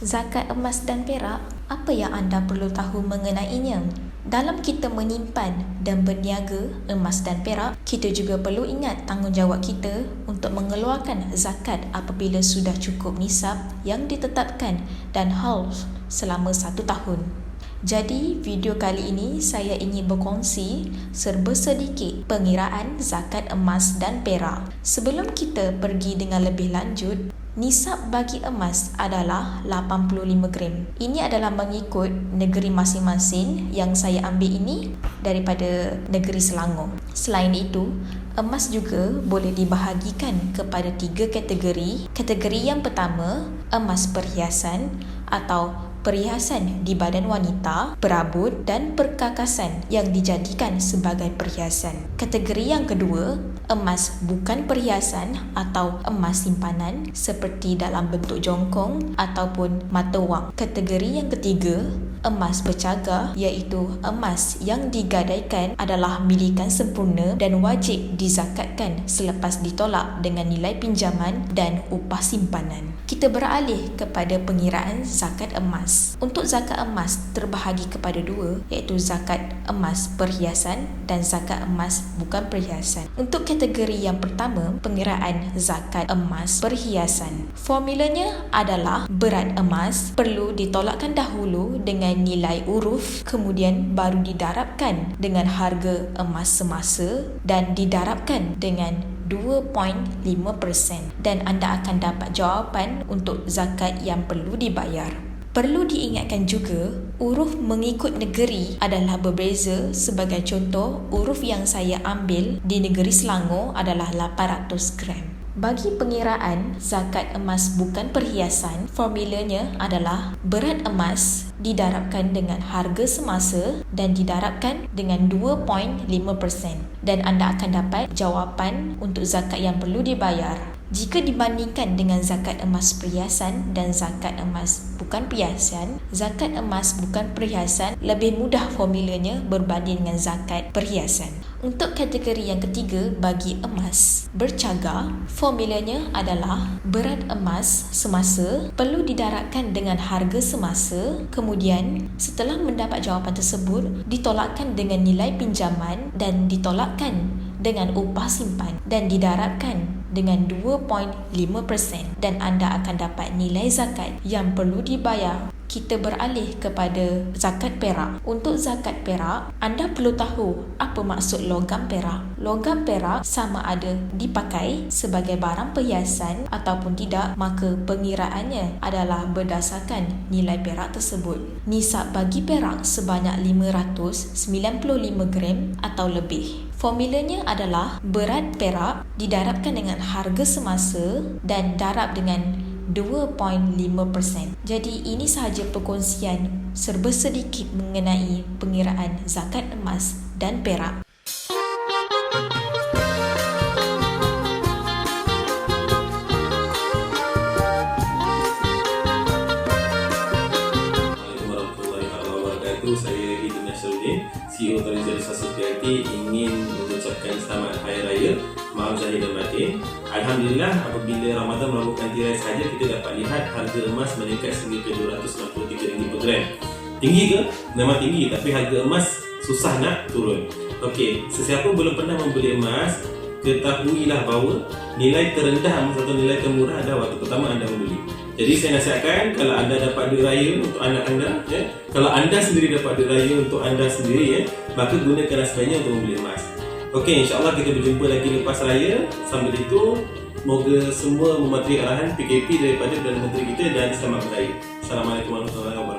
Zakat emas dan perak, apa yang anda perlu tahu mengenainya? Dalam kita menyimpan dan berniaga emas dan perak, kita juga perlu ingat tanggungjawab kita untuk mengeluarkan zakat apabila sudah cukup nisab yang ditetapkan dan haul selama 1 tahun. Jadi, video kali ini saya ingin berkongsi serba sedikit pengiraan zakat emas dan perak. Sebelum kita pergi dengan lebih lanjut, nisab bagi emas adalah 85 gram. Ini adalah mengikut negeri masing-masing, yang saya ambil ini daripada negeri Selangor. Selain itu, emas juga boleh dibahagikan kepada 3 kategori. Kategori yang pertama, emas perhiasan atau perhiasan di badan wanita, perabot dan perkakasan yang dijadikan sebagai perhiasan. Kategori yang kedua, emas bukan perhiasan atau emas simpanan seperti dalam bentuk jongkong ataupun mata wang. Kategori yang ketiga, emas bercagar, iaitu emas yang digadaikan adalah milikan sempurna dan wajib dizakatkan selepas ditolak dengan nilai pinjaman dan upah simpanan. Kita beralih kepada pengiraan zakat emas. Untuk zakat emas terbahagi kepada 2, iaitu zakat emas perhiasan dan zakat emas bukan perhiasan. Untuk kategori yang pertama, pengiraan zakat emas perhiasan. Formulanya adalah berat emas perlu ditolakkan dahulu dengan nilai uruf, kemudian baru didarabkan dengan harga emas semasa dan didarabkan dengan 2.5% dan anda akan dapat jawapan untuk zakat yang perlu dibayar. Perlu diingatkan juga, uruf mengikut negeri adalah berbeza. Sebagai contoh, uruf yang saya ambil di negeri Selangor adalah 800 gram. Bagi pengiraan zakat emas bukan perhiasan, formulanya adalah berat emas didarabkan dengan harga semasa dan didarabkan dengan 2.5% dan anda akan dapat jawapan untuk zakat yang perlu dibayar. Jika dibandingkan dengan zakat emas perhiasan dan zakat emas bukan perhiasan, zakat emas bukan perhiasan lebih mudah formulanya berbanding dengan zakat perhiasan. Untuk kategori yang ketiga, bagi emas bercagar, formulanya adalah berat emas semasa perlu didarabkan dengan harga semasa, kemudian setelah mendapat jawapan tersebut ditolakkan dengan nilai pinjaman dan ditolakkan dengan upah simpan dan didarabkan dengan 2.5% dan anda akan dapat nilai zakat yang perlu dibayar. Kita beralih kepada zakat perak. Untuk zakat perak, anda perlu tahu apa maksud logam perak. Logam perak sama ada dipakai sebagai barang perhiasan ataupun tidak, maka pengiraannya adalah berdasarkan nilai perak tersebut. Nisab bagi perak sebanyak 595 gram atau lebih. Formulanya adalah berat perak didarabkan dengan harga semasa dan darab dengan 2.5%. Jadi ini sahaja perkongsian serba sedikit mengenai pengiraan zakat emas dan perak. Saya Idun Nasruddin, CEO Organisasi Society, ingin mengucapkan selamat Hari Raya, maaf zahir dan batin. Alhamdulillah, apabila Ramadan melakukan tirai sahaja, kita dapat lihat harga emas meningkat sehingga ke RM293 per gram. Tinggi ke? Memang tinggi, tapi harga emas susah nak turun. Okey, sesiapa belum pernah membeli emas, ketahuilah bahawa nilai terendah emas atau nilai termurah adalah waktu pertama anda membeli. Jadi saya nasihatkan, kalau anda dapat duit raya untuk anak anda, kalau anda sendiri dapat duit raya untuk anda sendiri, maka gunakanlah sebaiknya untuk membeli emas. Okey, insyaAllah kita berjumpa lagi lepas raya. Sambil itu, moga semua mematuhi arahan PKP daripada Perdana Menteri kita dan selamat beraya. Assalamualaikum warahmatullahi wabarakatuh.